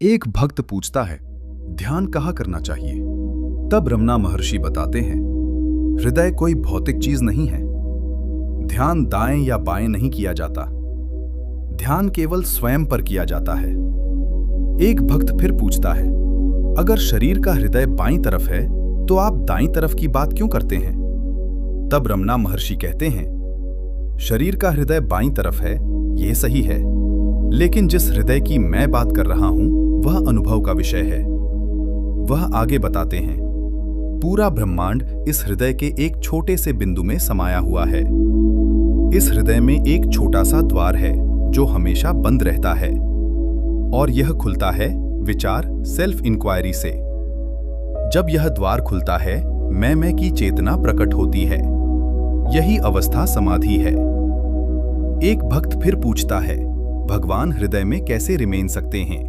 एक भक्त पूछता है, ध्यान कहाँ करना चाहिए? तब रमना महर्षि बताते हैं, हृदय कोई भौतिक चीज नहीं है। ध्यान दाएं या बाएं नहीं किया जाता। ध्यान केवल स्वयं पर किया जाता है। एक भक्त फिर पूछता है, अगर शरीर का हृदय बाईं तरफ है तो आप दाईं तरफ की बात क्यों करते हैं? तब रमना महर्षि कहते हैं, शरीर का हृदय बाईं तरफ है, यह सही है, लेकिन जिस हृदय की मैं बात कर रहा हूं वह अनुभव का विषय है। वह आगे बताते हैं, पूरा ब्रह्मांड इस हृदय के एक छोटे से बिंदु में समाया हुआ है। इस हृदय में एक छोटा सा द्वार है जो हमेशा बंद रहता है और यह खुलता है विचार सेल्फ इंक्वायरी से। जब यह द्वार खुलता है, मैं की चेतना प्रकट होती है। यही अवस्था समाधि है। एक भक्त फिर पूछता है, भगवान हृदय में कैसे रिमेन सकते हैं?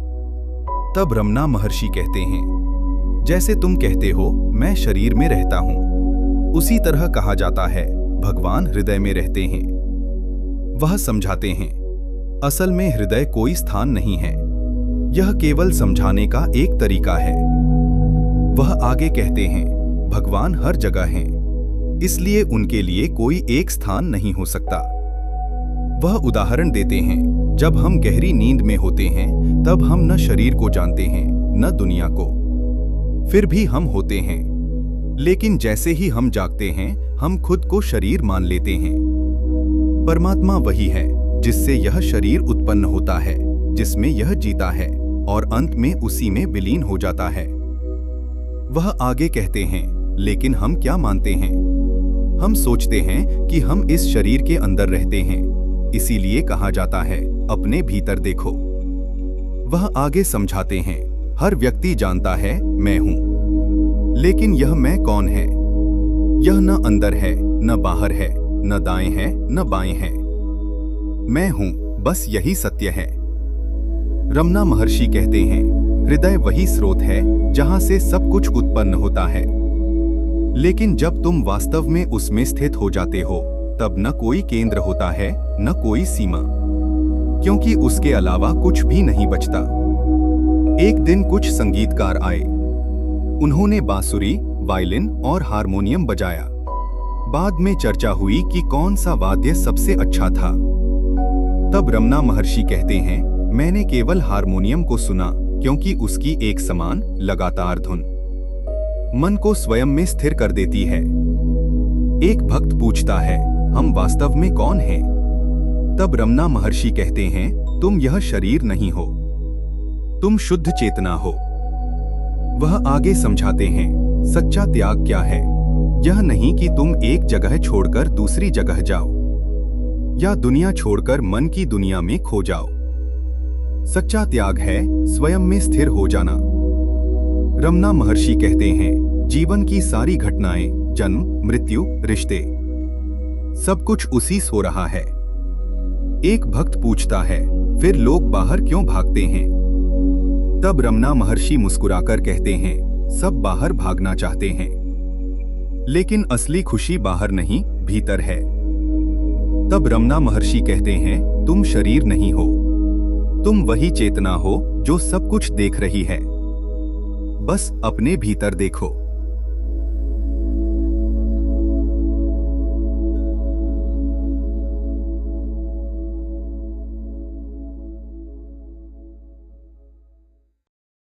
तब रमना महर्षि कहते हैं, जैसे तुम कहते हो मैं शरीर में रहता हूं, उसी तरह कहा जाता है भगवान हृदय में रहते हैं। वह समझाते हैं, असल में हृदय कोई स्थान नहीं है, यह केवल समझाने का एक तरीका है। वह आगे कहते हैं, भगवान हर जगह हैं, इसलिए उनके लिए कोई एक स्थान नहीं हो सकता। वह उदाहरण देते हैं, जब हम गहरी नींद में होते हैं तब हम न शरीर को जानते हैं न दुनिया को, फिर भी हम होते हैं। लेकिन जैसे ही हम जागते हैं हम खुद को शरीर मान लेते हैं। परमात्मा वही है जिससे यह शरीर उत्पन्न होता है, जिसमें यह जीता है और अंत में उसी में विलीन हो जाता है। वह आगे कहते हैं, लेकिन हम क्या मानते हैं? हम सोचते हैं कि हम इस शरीर के अंदर रहते हैं, इसीलिए कहा जाता है अपने भीतर देखो। वह आगे समझाते हैं, हर व्यक्ति जानता है मैं हूं, लेकिन यह मैं कौन है? यह न अंदर है न बाहर है, न दाएं है न बाएं है। मैं हूं, बस यही सत्य है। रमना महर्षि कहते हैं, हृदय वही स्रोत है जहां से सब कुछ उत्पन्न होता है, लेकिन जब तुम वास्तव में उसमें स्थित हो जाते हो तब न कोई केंद्र होता है न कोई सीमा, क्योंकि उसके अलावा कुछ भी नहीं बचता। एक दिन कुछ संगीतकार आए। उन्होंने बांसुरी, वायलिन और हारमोनियम बजाया। बाद में चर्चा हुई कि कौन सा वाद्य सबसे अच्छा था। तब रमना महर्षि कहते हैं, मैंने केवल हारमोनियम को सुना, क्योंकि उसकी एक समान लगातार धुन मन को स्वयं में स्थिर कर देती है। एक भक्त पूछता है, हम वास्तव में कौन हैं? तब रमना महर्षि कहते हैं, तुम यह शरीर नहीं हो, तुम शुद्ध चेतना हो। वह आगे समझाते हैं, सच्चा त्याग क्या है? यह नहीं कि तुम एक जगह छोड़कर दूसरी जगह जाओ या दुनिया छोड़कर मन की दुनिया में खो जाओ। सच्चा त्याग है स्वयं में स्थिर हो जाना। रमना महर्षि कहते हैं, जीवन की सारी घटनाएं, जन्म, मृत्यु, रिश्ते, सब कुछ उसी सो रहा है। एक भक्त पूछता है, फिर लोग बाहर क्यों भागते हैं? तब रमना महर्षि मुस्कुराकर कहते हैं, सब बाहर भागना चाहते हैं, लेकिन असली खुशी बाहर नहीं, भीतर है। तब रमना महर्षि कहते हैं, तुम शरीर नहीं हो, तुम वही चेतना हो जो सब कुछ देख रही है, बस अपने भीतर देखो।